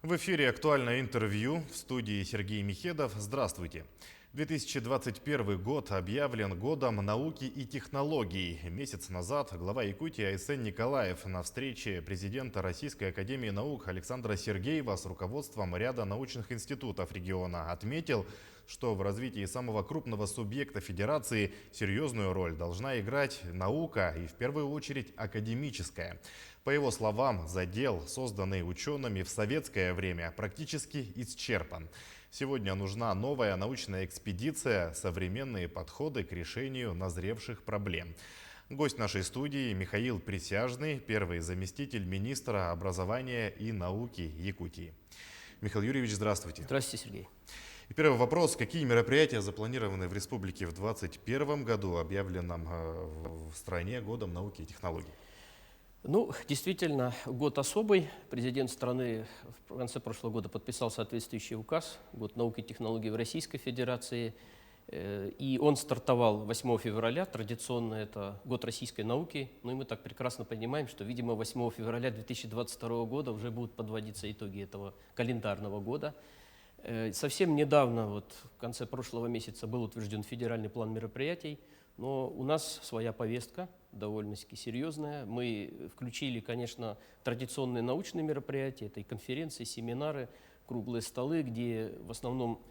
В эфире «Актуальное интервью», в студии Сергей Михедов. Здравствуйте. 2021 год объявлен годом науки и технологий. Месяц назад глава Якутии Айсен Николаев на встрече президента Российской академии наук Александра Сергеева с руководством ряда научных институтов региона отметил, что в развитии самого крупного субъекта федерации серьезную роль должна играть наука и в первую очередь академическая. По его словам, задел, созданный учеными в советское время, практически исчерпан. Сегодня нужна новая научная экспедиция, современные подходы к решению назревших проблем. Гость нашей студии Михаил Присяжный, первый заместитель министра образования и науки Якутии. Михаил Юрьевич, здравствуйте. Здравствуйте, Сергей. И первый вопрос. Какие мероприятия запланированы в республике в 2021 году, объявленном в стране годом науки и технологий? Ну, действительно, год особый. Президент страны в конце прошлого года подписал соответствующий указ «Год науки и технологий в Российской Федерации». И он стартовал 8 февраля, традиционно это год российской науки. Ну и мы так прекрасно понимаем, что, видимо, 8 февраля 2022 года уже будут подводиться итоги этого календарного года. Совсем недавно, вот в конце прошлого месяца, был утвержден федеральный план мероприятий, но у нас своя повестка, довольно-таки серьезная. Мы включили, конечно, традиционные научные мероприятия, это и конференции, семинары, круглые столы, где в основном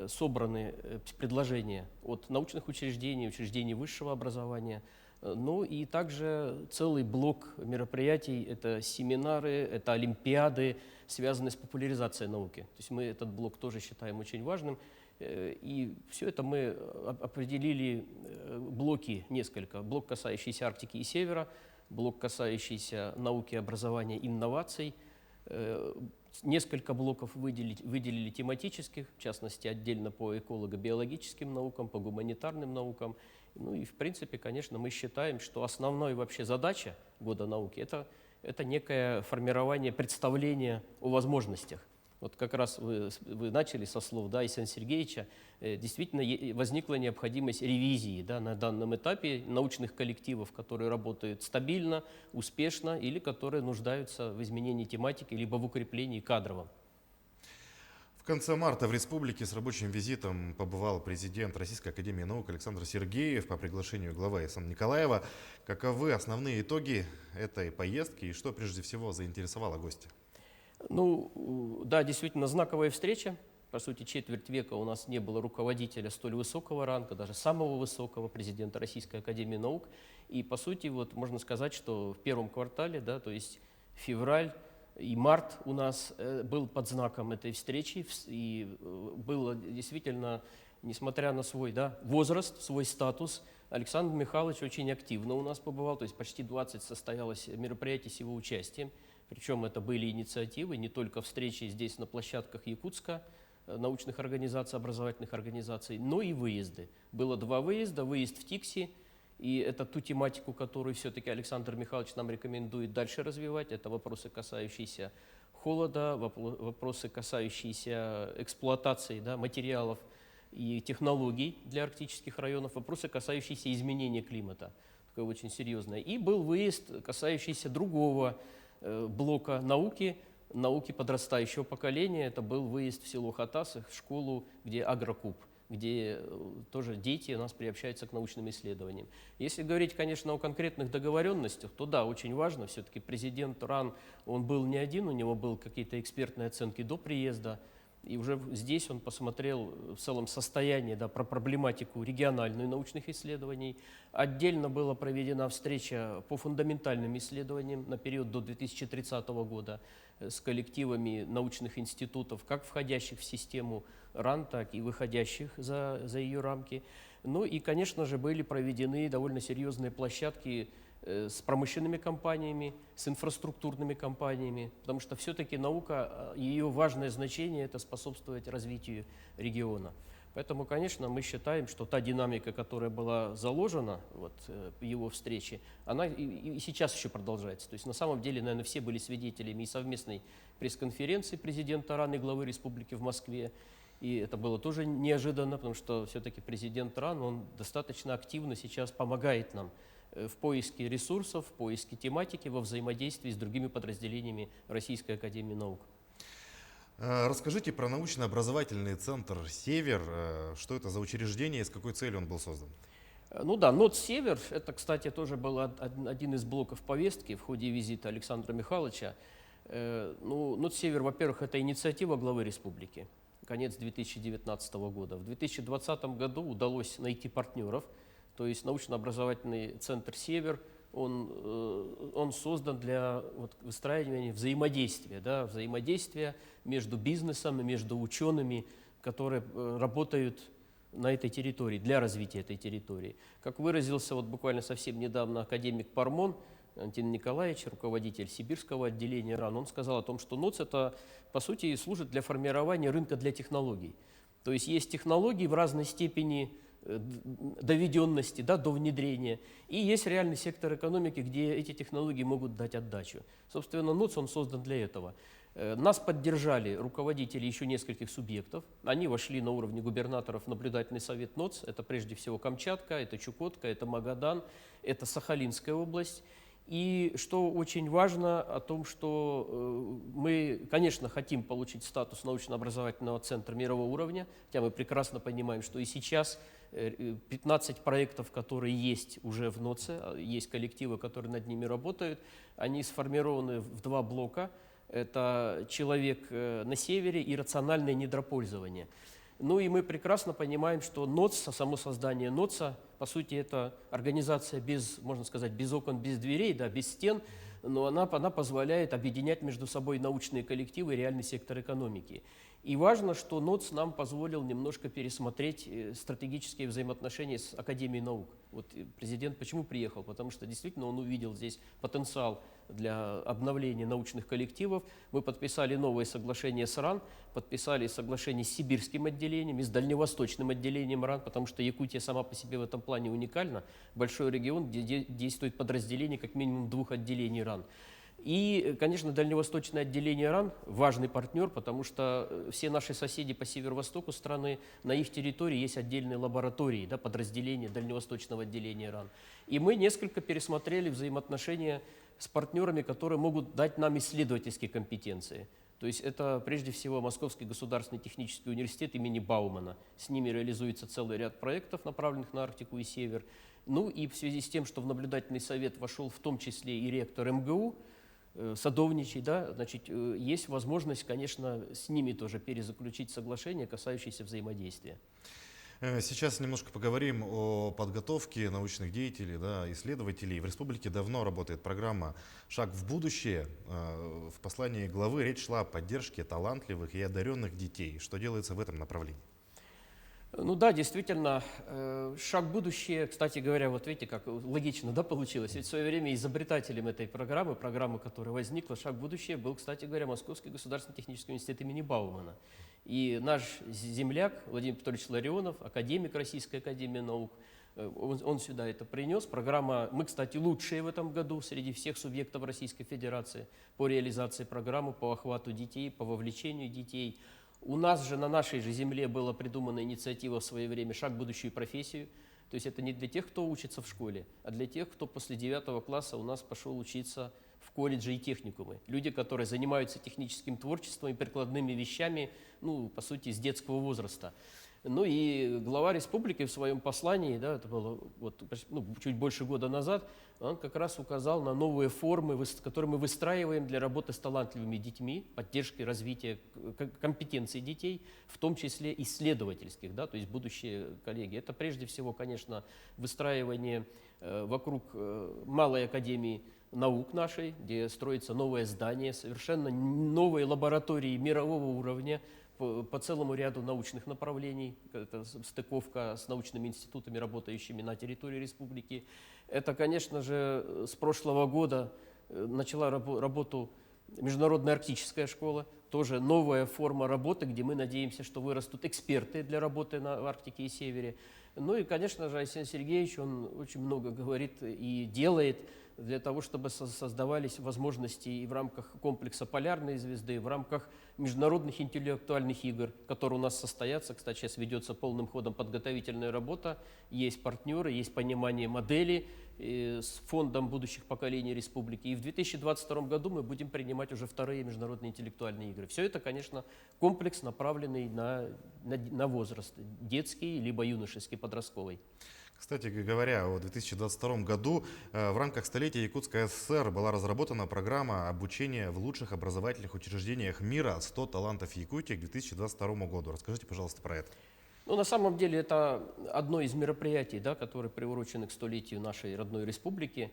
собраны предложения от научных учреждений, учреждений высшего образования. Ну и также целый блок мероприятий, это семинары, это олимпиады, связанные с популяризацией науки. То есть мы этот блок тоже считаем очень важным. И все это мы определили блоки несколько. Блок, касающийся Арктики и Севера, блок, касающийся науки, образования, инноваций. Несколько блоков выделили тематических, в частности, отдельно по эколого-биологическим наукам, по гуманитарным наукам. Ну и, в принципе, конечно, мы считаем, что основной вообще задача года науки – это некое формирование представления о возможностях. Вот как раз вы начали со слов Айсена Сергеевича, действительно возникла необходимость ревизии на данном этапе научных коллективов, которые работают стабильно, успешно или которые нуждаются в изменении тематики либо в укреплении кадровом. В конце марта в республике с рабочим визитом побывал президент Российской академии наук Александр Сергеев по приглашению главы Айсена Николаева. Каковы основные итоги этой поездки и что прежде всего заинтересовало гостя? Ну, да, действительно знаковая встреча. По сути, четверть века у нас не было руководителя столь высокого ранга, даже самого высокого, президента Российской академии наук. И, по сути, вот можно сказать, что в первом квартале, да, то есть февраль и март у нас был под знаком этой встречи. И было действительно, несмотря на свой возраст, свой статус, Александр Михайлович очень активно у нас побывал. То есть почти 20 состоялось мероприятий с его участием. Причем это были инициативы, не только встречи здесь на площадках Якутска, научных организаций, образовательных организаций, но и выезды. Было 2 выезда, выезд в Тикси, и это ту тематику, которую все-таки Александр Михайлович нам рекомендует дальше развивать. Это вопросы, касающиеся холода, вопросы, касающиеся эксплуатации материалов и технологий для арктических районов, вопросы, касающиеся изменения климата. Такое очень серьезное. И был выезд, касающийся другого блока науки подрастающего поколения. Это был выезд в село Хатасы, в школу, где Агрокуб, где тоже дети у нас приобщаются к научным исследованиям. Если говорить, конечно, о конкретных договоренностях, то да, очень важно, все-таки президент РАН, он был не один, у него были какие-то экспертные оценки до приезда, и уже здесь он посмотрел в целом состояние, про проблематику региональную научных исследований. Отдельно была проведена встреча по фундаментальным исследованиям на период до 2030 года с коллективами научных институтов, как входящих в систему РАН, так и выходящих за ее рамки. Ну и, конечно же, были проведены довольно серьезные площадки с промышленными компаниями, с инфраструктурными компаниями, потому что все-таки наука, ее важное значение – это способствовать развитию региона. Поэтому, конечно, мы считаем, что та динамика, которая была заложена в его встрече, она и сейчас еще продолжается. То есть на самом деле, наверное, все были свидетелями и совместной пресс-конференции президента РАН и главы республики в Москве. И это было тоже неожиданно, потому что все-таки президент РАН, он достаточно активно сейчас помогает нам в поиске ресурсов, в поиске тематики, во взаимодействии с другими подразделениями Российской академии наук. Расскажите про научно-образовательный центр «Север». Что это за учреждение и с какой целью он был создан? Ну да, НОТ «Север» — это, кстати, тоже был один из блоков повестки в ходе визита Александра Михайловича. Ну, НОТ «Север», во-первых, это инициатива главы республики, конец 2019 года. В 2020 году удалось найти партнеров, то есть научно-образовательный центр «Север», он создан для выстраивания взаимодействия, да, взаимодействия между бизнесом и между учеными, которые работают на этой территории, для развития этой территории. Как выразился буквально совсем недавно академик Пармон Антон Николаевич, руководитель сибирского отделения РАН, он сказал о том, что НОЦ это, по сути, служит для формирования рынка для технологий. То есть технологии в разной степени доведенности, да, до внедрения, и есть реальный сектор экономики, где эти технологии могут дать отдачу. Собственно, НОЦ он создан для этого. Нас поддержали руководители еще нескольких субъектов. Они вошли на уровне губернаторов в наблюдательный совет НОЦ. Это прежде всего Камчатка, это Чукотка, это Магадан, это Сахалинская область. И что очень важно, о том, что мы, конечно, хотим получить статус научно-образовательного центра мирового уровня, хотя мы прекрасно понимаем, что и сейчас 15 проектов, которые есть уже в НОЦе, есть коллективы, которые над ними работают, они сформированы в два блока. Это человек на севере и рациональное недропользование. Ну и мы прекрасно понимаем, что НОЦ, само создание НОЦа, по сути, это организация без, можно сказать, без окон, без дверей, да, без стен, но она позволяет объединять между собой научные коллективы и реальный сектор экономики. И важно, что НОЦ нам позволил немножко пересмотреть стратегические взаимоотношения с Академией наук. Президент почему приехал? Потому что действительно он увидел здесь потенциал для обновления научных коллективов. Мы подписали новое соглашение с РАН, подписали соглашение с сибирским отделением и с дальневосточным отделением РАН, потому что Якутия сама по себе в этом плане уникальна. Большой регион, где действует подразделение как минимум 2 отделений РАН. И, конечно, дальневосточное отделение РАН – важный партнер, потому что все наши соседи по северо-востоку страны, на их территории есть отдельные лаборатории, да, подразделения дальневосточного отделения РАН. И мы несколько пересмотрели взаимоотношения с партнерами, которые могут дать нам исследовательские компетенции. То есть это прежде всего Московский государственный технический университет имени Баумана. С ними реализуется целый ряд проектов, направленных на Арктику и Север. Ну и в связи с тем, что в наблюдательный совет вошел в том числе и ректор МГУ, Садовничий, да, значит, есть возможность, конечно, с ними тоже перезаключить соглашение, касающееся взаимодействия. Сейчас немножко поговорим о подготовке научных деятелей, да, исследователей. В республике давно работает программа «Шаг в будущее». В послании главы речь шла о поддержке талантливых и одаренных детей. Что делается в этом направлении? Ну да, действительно, шаг в будущее, кстати говоря, вот видите, как логично, да, получилось. Ведь в свое время изобретателем этой программы, которая возникла, шаг в будущее, был, кстати говоря, Московский государственный технический университет имени Баумана. И наш земляк Владимир Петрович Ларионов, академик Российской академии наук, он сюда это принес. Программа, мы, кстати, лучшие в этом году среди всех субъектов Российской Федерации по реализации программы, по охвату детей, по вовлечению детей. У нас же на нашей же земле была придумана инициатива в свое время «Шаг в будущую профессию». То есть это не для тех, кто учится в школе, а для тех, кто после 9 класса у нас пошел учиться в колледжи и техникумы. Люди, которые занимаются техническим творчеством и прикладными вещами, ну, по сути, с детского возраста. Ну и глава республики в своем послании, да, это было чуть больше года назад, он как раз указал на новые формы, которые мы выстраиваем для работы с талантливыми детьми, поддержки развития компетенций детей, в том числе исследовательских, да, то есть будущие коллеги. Это прежде всего, конечно, выстраивание вокруг Малой академии наук нашей, где строится новое здание, совершенно новые лаборатории мирового уровня, по целому ряду научных направлений, это стыковка с научными институтами, работающими на территории республики. Это, конечно же, с прошлого года начала работу Международная арктическая школа, тоже новая форма работы, где мы надеемся, что вырастут эксперты для работы на Арктике и Севере. Ну и, конечно же, Арсений Сергеевич, он очень много говорит и делает для того, чтобы создавались возможности и в рамках комплекса «Полярной звезды», и в рамках международных интеллектуальных игр, которые у нас состоятся. Кстати, сейчас ведется полным ходом подготовительная работа, есть партнеры, есть понимание модели, с фондом будущих поколений республики. И в 2022 году мы будем принимать уже вторые международные интеллектуальные игры. Все это, конечно, комплекс, направленный на возраст, детский, либо юношеский, подростковый. Кстати говоря, в 2022 году в рамках столетия Якутской ССР была разработана программа обучения в лучших образовательных учреждениях мира «100 талантов Якутии» к 2022 году. Расскажите, пожалуйста, про это. Ну, на самом деле, это одно из мероприятий, да, которые приурочены к столетию нашей родной республики.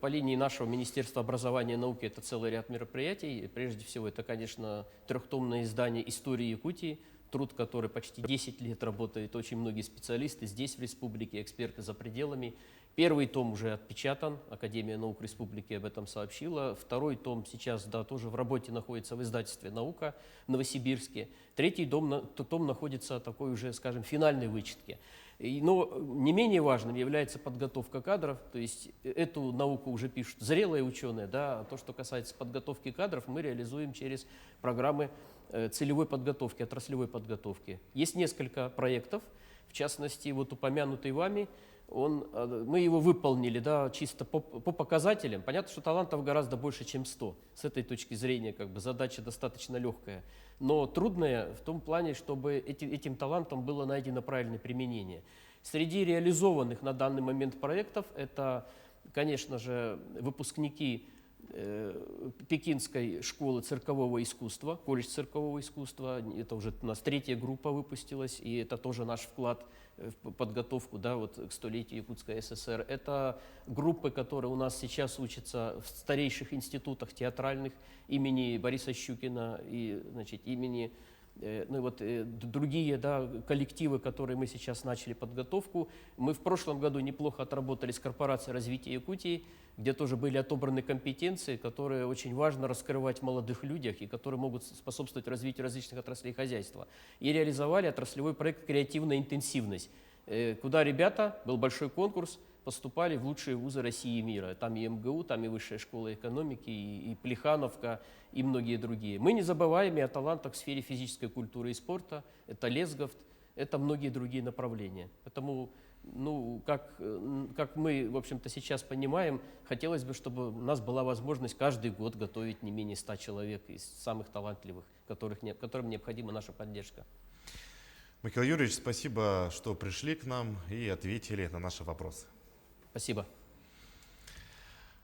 По линии нашего Министерства образования и науки это целый ряд мероприятий. Прежде всего, это, конечно, трехтомное издание «Истории Якутии», труд, который почти 10 лет работает, очень многие специалисты здесь, в республике, эксперты за пределами. Первый том уже отпечатан, Академия наук республики об этом сообщила. Второй том сейчас, да, тоже в работе находится в издательстве «Наука» в Новосибирске. Третий том находится такой уже, скажем, финальной вычетке. Но не менее важным является подготовка кадров, то есть эту науку уже пишут зрелые ученые, да, а то, что касается подготовки кадров, мы реализуем через программы целевой подготовки, отраслевой подготовки. Есть несколько проектов, в частности, вот упомянутый вами, мы его выполнили, да, чисто по показателям. Понятно, что талантов гораздо больше, чем 100. С этой точки зрения как бы задача достаточно легкая. Но трудная в том плане, чтобы этим талантам было найдено правильное применение. Среди реализованных на данный момент проектов это, конечно же, выпускники Пекинской школы циркового искусства, колледж циркового искусства. Это уже у нас третья группа выпустилась, и это тоже наш вклад в подготовку, да, вот, к столетию Якутской ССР. Это группы, которые у нас сейчас учатся в старейших институтах театральных имени Бориса Щукина и, значит, имени другие, да, коллективы, которые мы сейчас начали подготовку. Мы в прошлом году неплохо отработали с корпорацией развития Якутии, где тоже были отобраны компетенции, которые очень важно раскрывать в молодых людях и которые могут способствовать развитию различных отраслей хозяйства. И реализовали отраслевой проект «Креативная интенсивность», куда ребята, был большой конкурс, поступали в лучшие вузы России и мира. Там и МГУ, там и Высшая школа экономики, и Плехановка, и многие другие. Мы не забываем и о талантах в сфере физической культуры и спорта. Это Лесговт, это многие другие направления. Поэтому, ну, как мы, в общем-то, сейчас понимаем, хотелось бы, чтобы у нас была возможность каждый год готовить не менее 100 человек из самых талантливых, которым необходима наша поддержка. Михаил Юрьевич, спасибо, что пришли к нам и ответили на наши вопросы. Спасибо.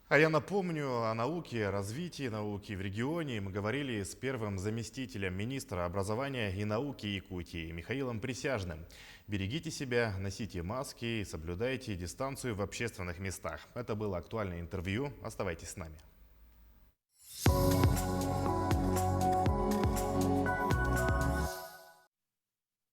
А я напомню о науке, развитии науки в регионе. Мы говорили с первым заместителем министра образования и науки Якутии Михаилом Присяжным. Берегите себя, носите маски и соблюдайте дистанцию в общественных местах. Это было актуальное интервью. Оставайтесь с нами.